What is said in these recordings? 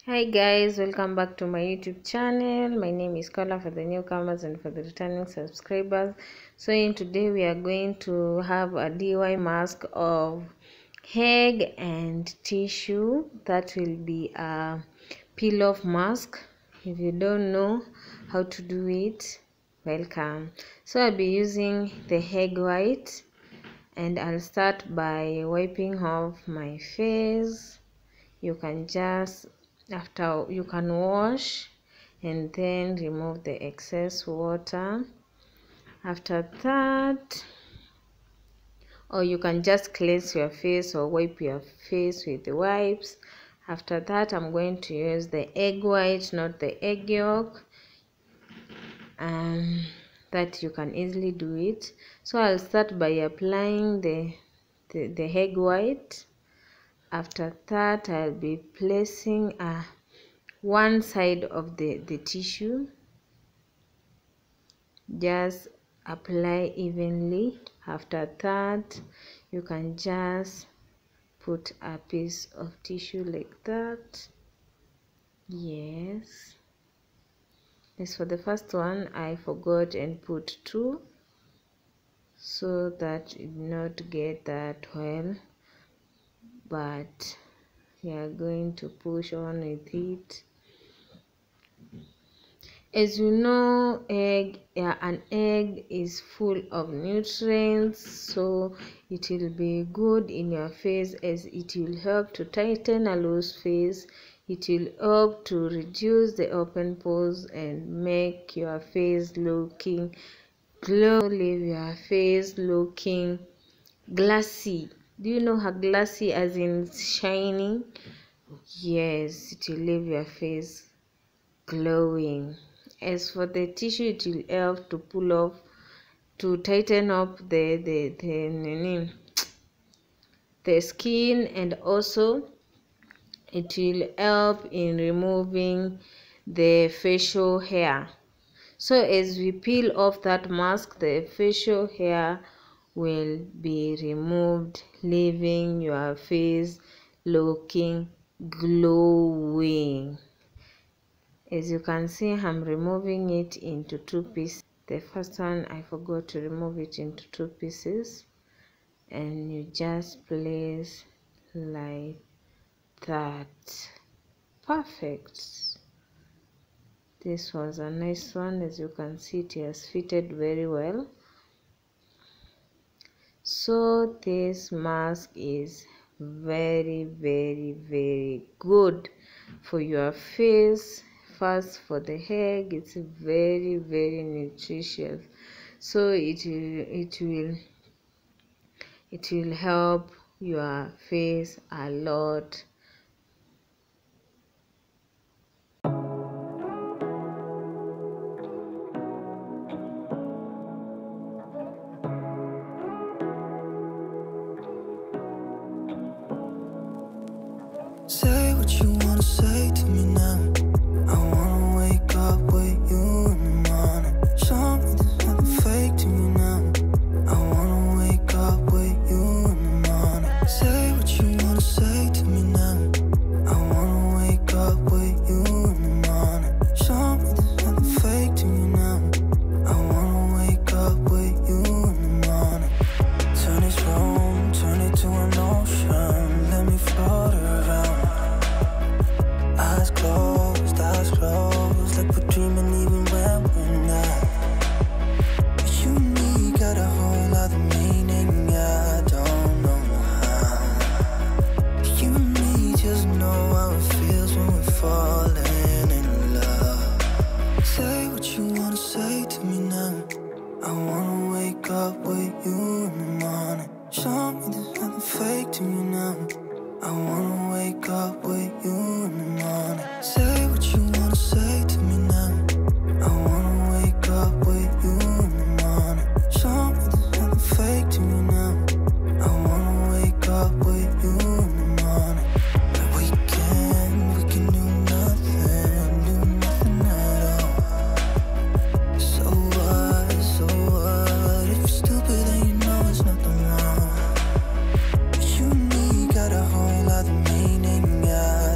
Hi guys, welcome back to my YouTube channel. My name is Carla for the newcomers and for the returning subscribers. So today we are going to have a DIY mask of egg and tissue. That will be a peel off mask. If you don't know how to do it, welcome. So I'll be using the egg white, and I'll start by wiping off my face. You can just you can wash and then remove the excess water. After that, or you can just cleanse your face or wipe your face with the wipes. After that, I'm going to use the egg white, not the egg yolk, that you can easily do it. So I'll start by applying the egg white. After that, I'll be placing one side of the tissue. Just apply evenly. After that, you can just put a piece of tissue like that. Yes, as for the first one, I forgot and put two so that it not get that oil, but we are going to push on with it. As you know, an egg is full of nutrients, so it will be good in your face, as it will help to tighten a loose face. It will help to reduce the open pores and make your face looking glow, leave your face looking glassy. Do you know how glassy as in shining? Yes, it will leave your face glowing. As for the tissue, it will help to pull off, to tighten up the skin, and also it will help in removing the facial hair. So as we peel off that mask, the facial hair will be removed, leaving your face looking glowing. As you can see, I'm removing it into two pieces. The first one, I forgot to remove it into two pieces, and you just place like that. Perfect. This was a nice one. As you can see, it has fitted very well. So this mask is very good for your face. First, for the egg, it's very nutritious, so it will help your face a lot. Say what you wanna say to me now. I wanna wake up with you in the morning. Show me there's nothing fake to me now. I wanna wake up with you in the morning. Say what you wanna say to me now. I wanna wake up with you in the morning. Show me there's nothing fake to me now. I wanna wake up with you in the morning. Turn this room, turn it to an ocean. Let me float around. Eyes closed, like we're dreaming even when we're not. You and me got a whole other meaning, I don't know how. You and me just know how it feels when we're falling in love. Say what you wanna say to me now. I wanna wake up with you in the morning. Show me there's nothing fake to me now. I wanna wake up with you in the morning. Say what you wanna say to me now. I wanna wake up with you in the morning. Show me there's nothing fake to me now. I wanna wake up with you in the morning. We can do nothing at all. So what, if you're stupid then you know it's nothing wrong. You and me got a whole other meaning, yeah.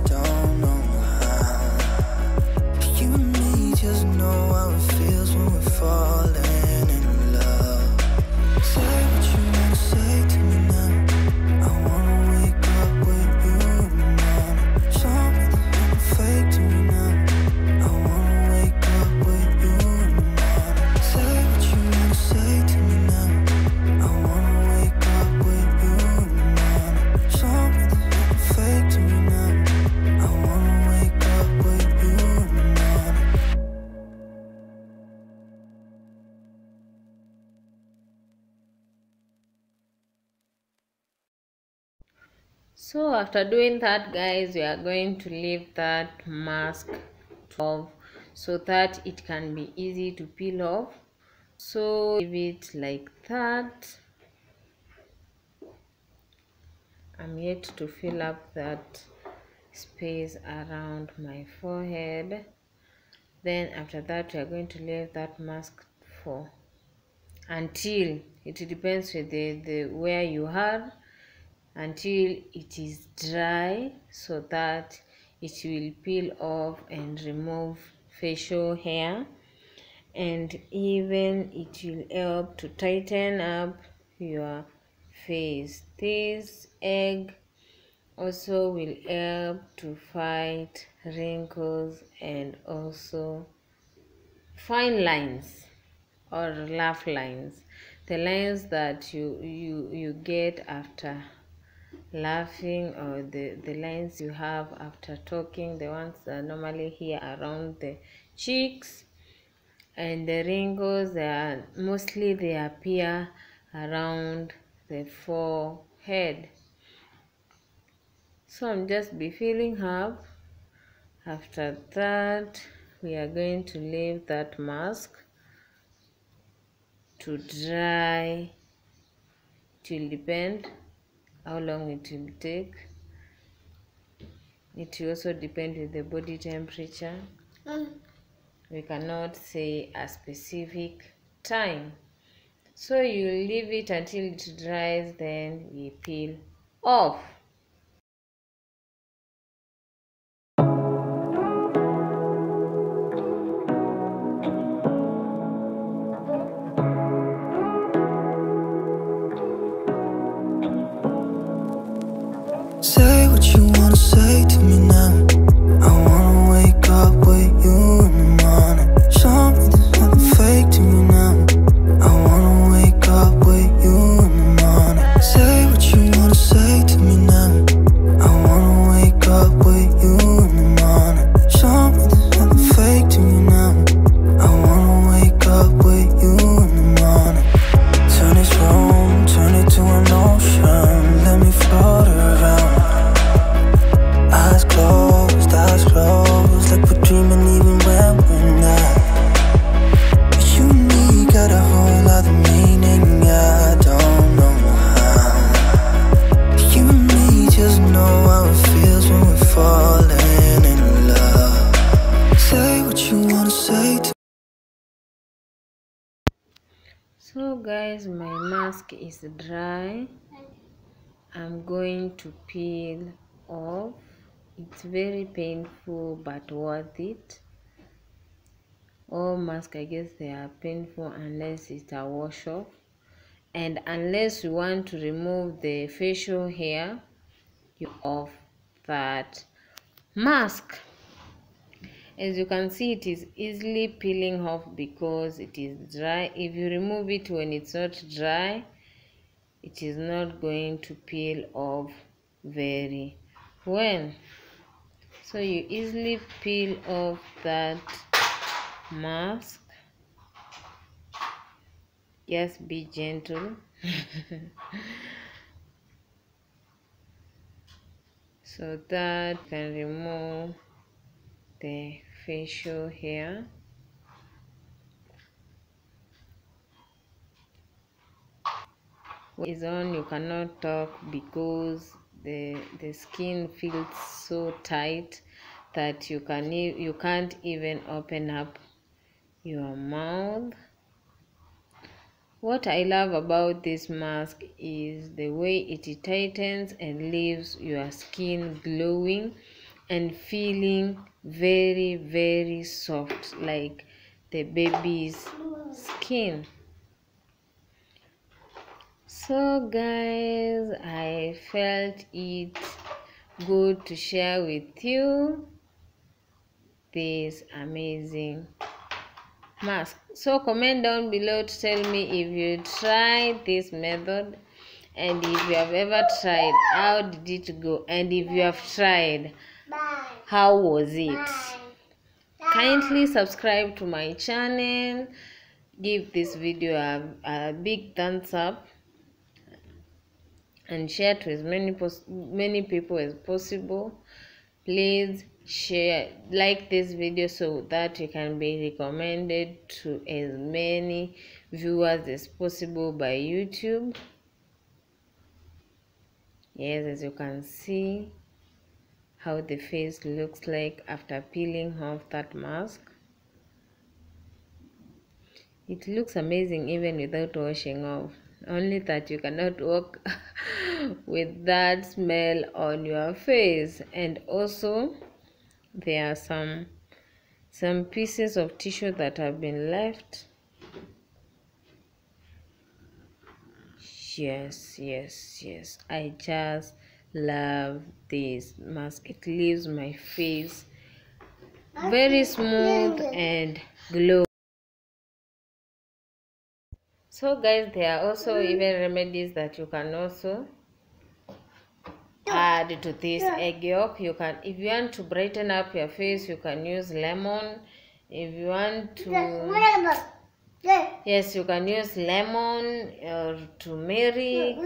So after doing that, guys, we are going to leave that mask off so that it can be easy to peel off. So leave it like that. I'm yet to fill up that space around my forehead. Then after that, we are going to leave that mask for until it depends with the where you are, until it is dry, so that it will peel off and remove facial hair, and even it will help to tighten up your face. This egg also will help to fight wrinkles and also fine lines or laugh lines, the lines that you get after laughing, or the lines you have after talking, the ones that normally here around the cheeks. And the wrinkles, they appear around the forehead. So I'm just be filling up. After that, we are going to leave that mask to dry. It will depend how long it will take. It will also depend with the body temperature. We cannot say a specific time. So you leave it until it dries, then we peel off. Say what you wanna say to me now. I wanna wake up with you in the morning. Show me there's nothing fake to me now. I wanna wake up with you in the morning. Say what you wanna say to me now. I wanna wake up with you in the morning. Show me there's nothing fake to me now. I wanna wake up with you in the morning. Turn this room, turn it to an ocean. Let me float around. Eyes closed, like we're dreaming even when we're not. You and me got a whole other meaning, I don't know how. You and me just know how it feels when we're falling in love. Say what you wanna say to. So guys, my mask is dry. I'm going to peel off. It's very painful but worth it. All masks, I guess, they are painful unless it's a wash off, and unless you want to remove the facial hair of that mask. As you can see, it is easily peeling off because it is dry. If you remove it when it's not dry, it is not going to peel off very well. So you easily peel off that mask. Just be gentle. So that you can remove the facial hair. When it's on, you cannot talk because the skin feels so tight that you can't even open up your mouth. What I love about this mask is the way it tightens and leaves your skin glowing and feeling very, very soft, like the baby's skin. So guys, I felt it good to share with you this amazing mask. So comment down below to tell me if you tried this method, and if you have ever tried, how did it go, and if you have tried, how was it? Kindly subscribe to my channel, give this video a big thumbs up, and share to as many people as possible. Please share, like this video so that you can be recommended to as many viewers as possible by YouTube. Yes, as you can see how the face looks like after peeling off that mask. It looks amazing even without washing off, only that you cannot walk with that smell on your face. And also there are some pieces of tissue that have been left. Yes, I just love this mask. It leaves my face very smooth and glow. So guys, there are also even remedies that you can also add to this egg yolk. You can, if you want to brighten up your face, you can use lemon. If you want to, yes, you can use lemon or turmeric.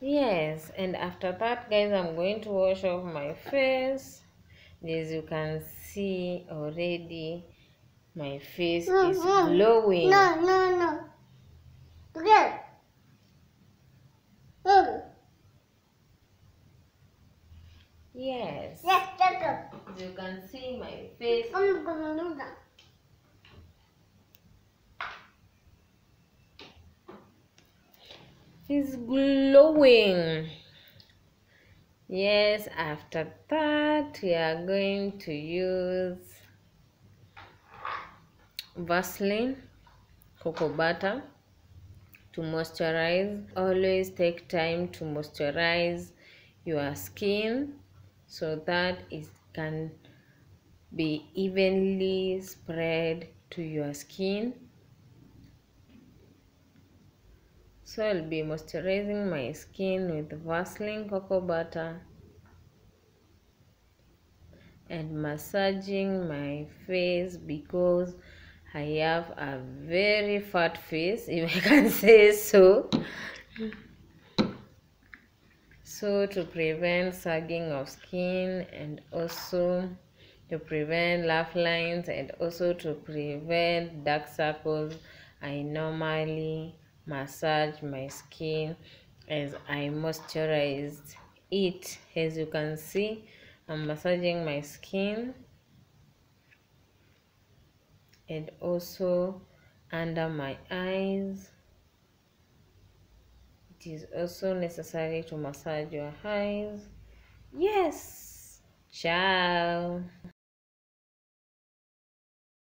Yes, and after that, guys, I'm going to wash off my face. As you can see already, my face is glowing. No. Yes. As you can see, my face is glowing. Yes, after that, we are going to use Vaseline, cocoa butter to moisturize. Always take time to moisturize your skin so that it can be evenly spread to your skin. So I'll be moisturizing my skin with Vaseline cocoa butter and massaging my face because I have a very fat face, if I can say so. So to prevent sagging of skin, and also to prevent laugh lines, and also to prevent dark circles, I normally massage my skin as I moisturized it. As you can see, I'm massaging my skin and also under my eyes. It is also necessary to massage your eyes. Yes, ciao.